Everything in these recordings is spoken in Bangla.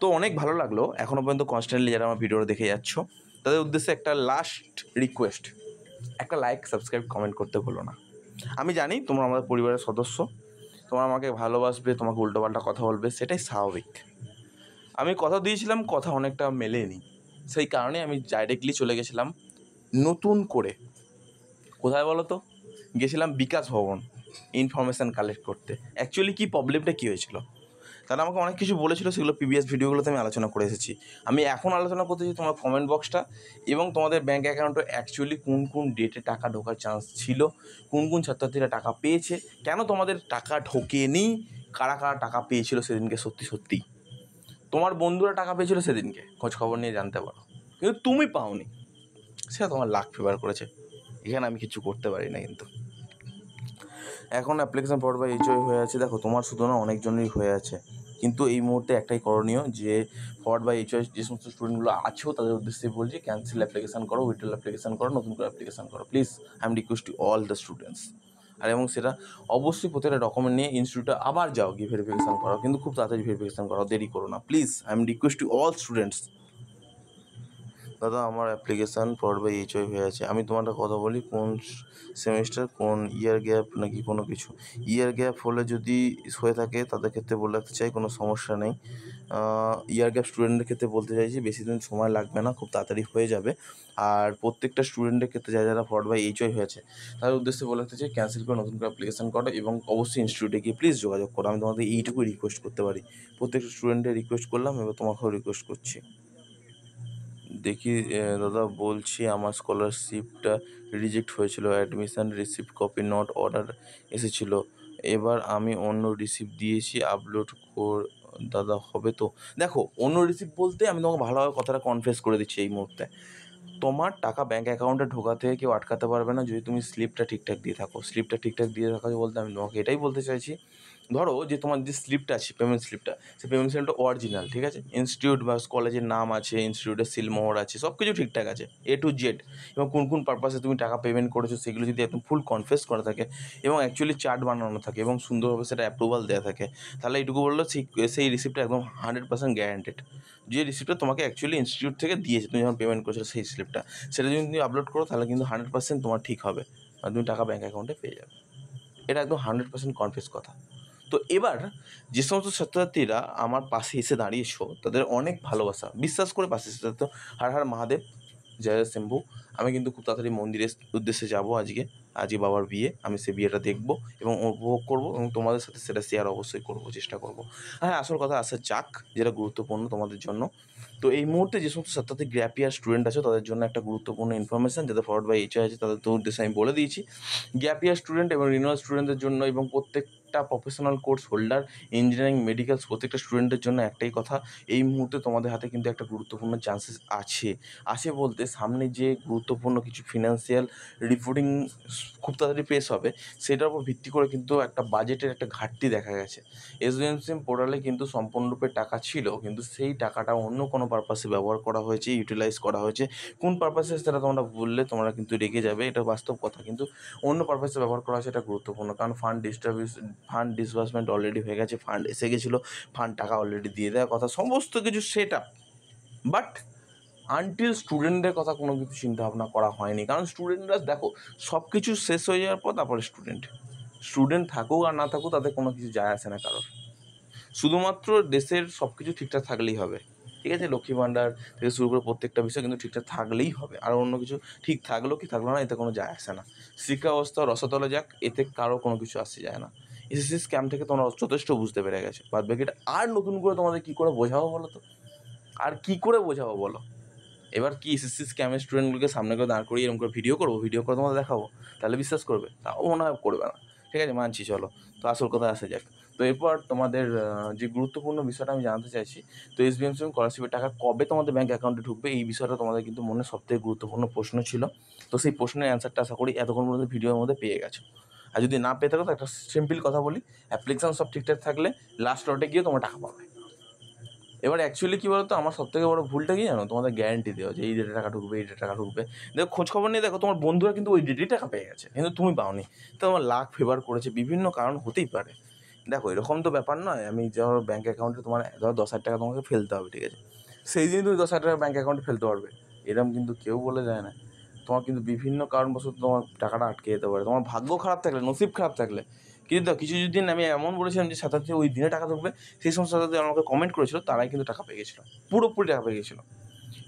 তো অনেক ভালো লাগলো এখনও পর্যন্ত কনস্ট্যান্টলি যারা আমার ভিডিওটা দেখে যাচ্ছ তাদের উদ্দেশ্যে একটা লাস্ট রিকোয়েস্ট, একটা লাইক সাবস্ক্রাইব কমেন্ট করতে ভুলো না। আমি জানি তোমরা আমাদের পরিবারের সদস্য, তোমরা আমাকে ভালোবাসবে, তোমাকে উল্টোপাল্টা কথা বলবে, সেটাই স্বাভাবিক। আমি কথা দিয়েছিলাম, কথা অনেকটা মেলেনি, সেই কারণে আমি ডাইরেক্টলি চলে গেছিলাম নতুন করে কোথায় বলো তো, গেছিলাম বিকাশ ভবন ইনফরমেশান কালেক্ট করতে। অ্যাকচুয়ালি কী প্রবলেমটা কী হয়েছিল, তারা আমাকে অনেক কিছু বলেছিল, সেগুলো প্রিভিয়াস ভিডিওগুলোতে আমি আলোচনা করে এসেছি। আমি এখন আলোচনা করতেছি তোমার কমেন্ট বক্সটা এবং তোমাদের ব্যাঙ্ক অ্যাকাউন্টে অ্যাকচুয়ালি কোন কোন ডেটে টাকা ঢোকার চান্স ছিল, কোন কোন ছাত্রছাত্রীরা টাকা পেয়েছে, কেন তোমাদের টাকা ঢোকেনি, কারা কারা টাকা পেয়েছিল সেদিনকে। সত্যি সত্যি তোমার বন্ধুরা টাকা পেয়েছিল সেদিনকে, খোঁজখবর নিয়ে জানতে পারো, কিন্তু তুমি পাওনি, সেটা তোমার লাক ফেভার করেছে, এখানে আমি কিছু করতে পারি না। কিন্তু এখন অ্যাপ্লিকেশান ফরওয়ার্ড বাই এইচওআই হয়ে আছে, দেখো তোমার শুধু না অনেকজনেরই হয়ে আছে, কিন্তু এই মুহূর্তে একটাই করণীয় যে ফরওয়ার্ড বাই এইচওআই যে সমস্ত স্টুডেন্টগুলো আছো তাদের উদ্দেশ্যে বলছি, ক্যান্সেল অ্যাপ্লিকেশান করো, উইথড্রল অ্যাপ্লিকেশান করো, নতুন করে অ্যাপ্লিকেশান করো please. I am request to all the students. আর এবং সেটা অবশ্যই প্রত্যেকটা ডকুমেন্ট নিয়ে ইনস্টিটিউটে আবার যাও, গিয়ে ভেরিফিকেশান করো, কিন্তু খুব তাড়াতাড়ি ভেরিফিকেশান করো, দেরি করো না please. I am request to all students. দাদা আমার অ্যাপ্লিকেশান ফরওয়ার্ড বাই এইচওআই হয়ে আছে, আমি তোমার একটা কথা বলি, কোন সেমিস্টার, কোন ইয়ার গ্যাপ নাকি কোনো কিছু? ইয়ার গ্যাপ হলে যদি হয়ে থাকে তাদের ক্ষেত্রে বলে রাখতে চাই কোনো সমস্যা নেই। ইয়ার গ্যাপ স্টুডেন্টের ক্ষেত্রে বলতে চাইছি বেশি দিন সময় লাগবে না, খুব তাড়াতাড়ি হয়ে যাবে। আর প্রত্যেকটা স্টুডেন্টের ক্ষেত্রে যারা যারা ফরওয়ার্ড বাই এইচওআই হয়েছে তাদের উদ্দেশ্যে বলে রাখতে চাই, ক্যান্সেল করে নতুন করে অ্যাপ্লিকেশান করো এবং অবশ্যই ইনস্টিটিউটে গিয়ে প্লিজ যোগাযোগ করো। আমি তোমাদের এইটুকুই রিকোয়েস্ট করতে পারি, প্রত্যেকটা স্টুডেন্টের রিকোয়েস্ট করলাম, এবার তোমাকেও রিকোয়েস্ট করছি। দেখি দাদা বলছি, আমার স্কলারশিপটা রিজেক্ট হয়েছিল, admission receipt copy not order এসেছিলো, এবার আমি অন্য রিসিপ্ট দিয়েছি, আপলোড দাদা হবে তো? দেখো অন্য রিসিপ্ট বলতে আমি তোমাকে ভালোভাবে কথাটা কনফেস করে দিচ্ছি এই মুহূর্তে, তোমার টাকা ব্যাঙ্ক অ্যাকাউন্টে ঢোকাতে কেউ আটকাতে পারবে না যদি তুমি স্লিপটা ঠিকঠাক দিয়ে থাকো। স্লিপটা ঠিকঠাক দিয়ে থাকো বলতে আমি তোমাকে এটাই বলতে চাইছি, ধরো যে তোমার যে স্লিপটা আছে পেমেন্ট স্লিপটা, সেই পেমেন্ট স্লিপটা অরিজিনাল, ঠিক আছে, ইনস্টিটিউট বা কলেজের নাম আছে, ইনস্টিটিউটের সিলমোহর আছে, সব কিছু ঠিকঠাক আছে এ টু জেড, এবং কোন কোন পারপাসে তুমি টাকা পেমেন্ট করেছো সেগুলো যদি একদম ফুল কনফেস করা থাকে এবং অ্যাকচুয়ালি চার্ট বানানো থাকে এবং সুন্দরভাবে সেটা অ্যাপ্রুভাল দেওয়া থাকে, তাহলে এইটুকু বললো সেই রিসিপ্টটা একদম 100% গ্যারান্টেড। যে রিসিপ্টটা তোমাকে অ্যাকচুয়ালি ইনস্টিটিউট থেকে দিয়েছে, তুমি যখন পেমেন্ট করেছো সেই স্লিপটা, সেটা যদি তুমি আপলোড করো তাহলে কিন্তু 100% তোমার ঠিক হবে আর তুমি টাকা ব্যাঙ্ক অ্যাকাউন্টে পেয়ে যাবে। এটা একদম 100% কনফেস কথা। তো এবার যে সমস্ত ছাত্রছাত্রীরা আমার পাশে এসে দাঁড়িয়েছো তাদের অনেক ভালোবাসা, বিশ্বাস করে পাশে এসে, তো হর হর মহাদেব, জয় জয় শম্ভু। আমি কিন্তু খুব তাড়াতাড়ি মন্দিরের উদ্দেশ্যে যাবো, আজকে বাবার বিয়ে, আমি সেই বিয়েটা দেখবো এবং উপভোগ করবো এবং তোমাদের সাথে সেটা শেয়ার অবশ্যই করবো, চেষ্টা করবো। হ্যাঁ, আসল কথা আসা যাক, যেটা গুরুত্বপূর্ণ তোমাদের জন্য। তো এই মুহূর্তে যে সমস্ত ছাত্রছাত্রী গ্যাপ ইয়ার স্টুডেন্ট আছে তাদের জন্য একটা গুরুত্বপূর্ণ ইনফরমেশান, যাদের ফরওয়ার্ড বাই এইচওআই আছে তাদের তো উদ্দেশ্যে আমি বলে দিয়েছি। গ্যাপ ইয়ার স্টুডেন্ট এবং রিনিউয়াল স্টুডেন্টদের জন্য এবং প্রত্যেকটা professional course holder, engineering, medicals প্রত্যেকটা স্টুডেন্টের জন্য একটাই কথা, এই মুহূর্তে তোমাদের হাতে কিন্তু একটা গুরুত্বপূর্ণ চান্সেস আছে বলতে সামনে যে গুরুত্বপূর্ণ কিছু ফিনান্সিয়াল রিপোর্টিং খুব তাড়াতাড়ি পেশ হবে, সেটার উপর ভিত্তি করে কিন্তু একটা বাজেটের একটা ঘাটতি দেখা গেছে। এসবিএমসিএম পোর্টালে কিন্তু সম্পূর্ণরূপে টাকা ছিল, কিন্তু সেই টাকাটা অন্য কোনো পারপাসে ব্যবহার করা হয়েছে, ইউটিলাইজ করা হয়েছে। কোন পারপাসে সেটা তোমরা বললে তোমরা কিন্তু রেগে যাবে, এটা বাস্তব কথা, কিন্তু অন্য পারপাসে ব্যবহার করা হয়েছে, এটা গুরুত্বপূর্ণ। কারণ ফান্ড ডিসবার্সমেন্ট অলরেডি হয়ে গেছে, ফান্ড এসে গেছিলো, ফান্ড টাকা অলরেডি দিয়ে দেওয়ার কথা, সমস্ত কিছু সেট আপ, বাট আনটিল স্টুডেন্টদের কথা কোনো কিছু চিন্তাভাবনা করা হয়নি। কারণ স্টুডেন্টরা দেখো সব কিছু শেষ হয়ে যাওয়ার পর তারপরে স্টুডেন্ট থাকুক আর না থাকুক তাদের কোনো কিছু যায় আসে না কারোর, শুধুমাত্র দেশের সব কিছু ঠিকঠাক থাকলেই হবে, ঠিক আছে, লক্ষ্মী ভাণ্ডার থেকে শুরু করে প্রত্যেকটা বিষয় কিন্তু ঠিকঠাক থাকলেই হবে, আর অন্য কিছু ঠিক থাকলো কি থাকলো না এতে কোনো যায় আসে না। শিক্ষা ব্যবস্থা রসাতলে যাক, এতে কারো কোনো কিছু আসে যায় না। এসএসসি স্ক্যাম থেকে তোমরা যথেষ্ট বুঝতে পেরে গেছো, বাদ বাকিটা আর নতুন করে তোমাদের কী করে বোঝাবো বলো তো, আর কী করে বোঝাবো বলো? এবার কি এসএসসি স্ক্যামের স্টুডেন্টগুলোকে সামনে করে দাঁড় করিয়ে এরকম করে ভিডিও করে তোমাদের দেখাবো, তাহলে বিশ্বাস করবে? তাও মনে হয় করবে না, ঠিক আছে, মানছি, চলো। তো আসল কথা আসা যাক। তো এরপর তোমাদের যে গুরুত্বপূর্ণ বিষয়টা আমি জানতে চাইছি, তো এসবিএমসি স্কলারশিপের টাকা কবে তোমাদের ব্যাঙ্ক অ্যাকাউন্টে ঢুকবে, এই বিষয়টা তোমাদের কিন্তু মনে সবথেকে গুরুত্বপূর্ণ প্রশ্ন ছিল। তো সেই প্রশ্নের অ্যান্সারটা আশা করি এতক্ষণ পর্যন্ত ভিডিওর মধ্যে পেয়ে গেছো। আর যদি না পেয়ে থাকো তো একটা সিম্পল কথা বলি, অ্যাপ্লিকেশান সব ঠিকঠাক থাকলে লাস্ট লটে গিয়ে তোমরা টাকা পাবে। এবার অ্যাকচুয়ালি কী বলতো, আমার সবথেকে বড় ভুলটা কি জানো, তোমাদের গ্যারান্টি দেওয়া যে এই ডেটে টাকা ঢুকবে, এই ডেটে টাকা ঢুকবে। দেখো খোঁজখবর নিয়ে দেখো তোমার বন্ধুরা কিন্তু ওই ডেটেই টাকা পেয়ে গেছে, কিন্তু তুমি পাওনি। তো তোমার লাক ফেভার করেছে, বিভিন্ন কারণ হতেই পারে, দেখো এরকম তো ব্যাপার নয়, আমি ধরো ব্যাঙ্ক অ্যাকাউন্টে তোমার ধরো 10,000 টাকা তোমাকে ফেলতে হবে, ঠিক আছে, সেই দিন তুমি 10,000 টাকা ব্যাঙ্ক অ্যাকাউন্টে ফেলতে পারবে এরকম কিন্তু কেউ বলে যায় না। তোমার কিন্তু বিভিন্ন কারণবশত তোমার টাকাটা আটকে যেতে পারে, তোমার ভাগ্য খারাপ থাকলে, নসিব খারাপ থাকলে। কিন্তু কিছু দিন আমি এমন বলেছিলাম যে সাঁতারতে ওই দিনে টাকা ঢুকবে, সেই সমস্ত সাঁতারতে আমাকে কমেন্ট করেছিল, তারাই কিন্তু টাকা পেয়ে গেছিলো, পুরোপুরি টাকা পেয়ে গেছিলো।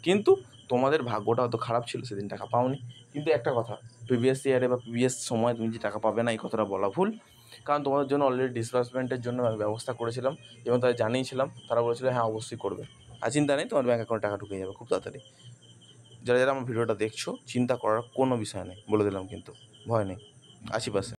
কিন্তু তোমাদের ভাগ্যটা হয়তো খারাপ ছিল, সেদিন টাকা পাওনি। কিন্তু একটা কথা, প্রিভিয়াস ইয়ারে বা প্রিভিয়াস সময় তুমি যে টাকা পাবে না এই কথাটা বলা ভুল, কারণ তোমাদের জন্য অলরেডি ডিসবার্সমেন্টের জন্য আমি ব্যবস্থা করেছিলাম এবং তাদের জানিয়েছিলাম, তারা বলেছিল হ্যাঁ অবশ্যই করবে, আর চিন্তা নেই, তোমার ব্যাঙ্ক অ্যাকাউন্টে টাকা ঢুকে যাবে খুব তাড়াতাড়ি। যারা যারা আমার ভিডিওটা দেখছো, চিন্তা করার কোনো বিষয় নেই, বলে দিলাম কিন্তু, ভয় নেই, 80%।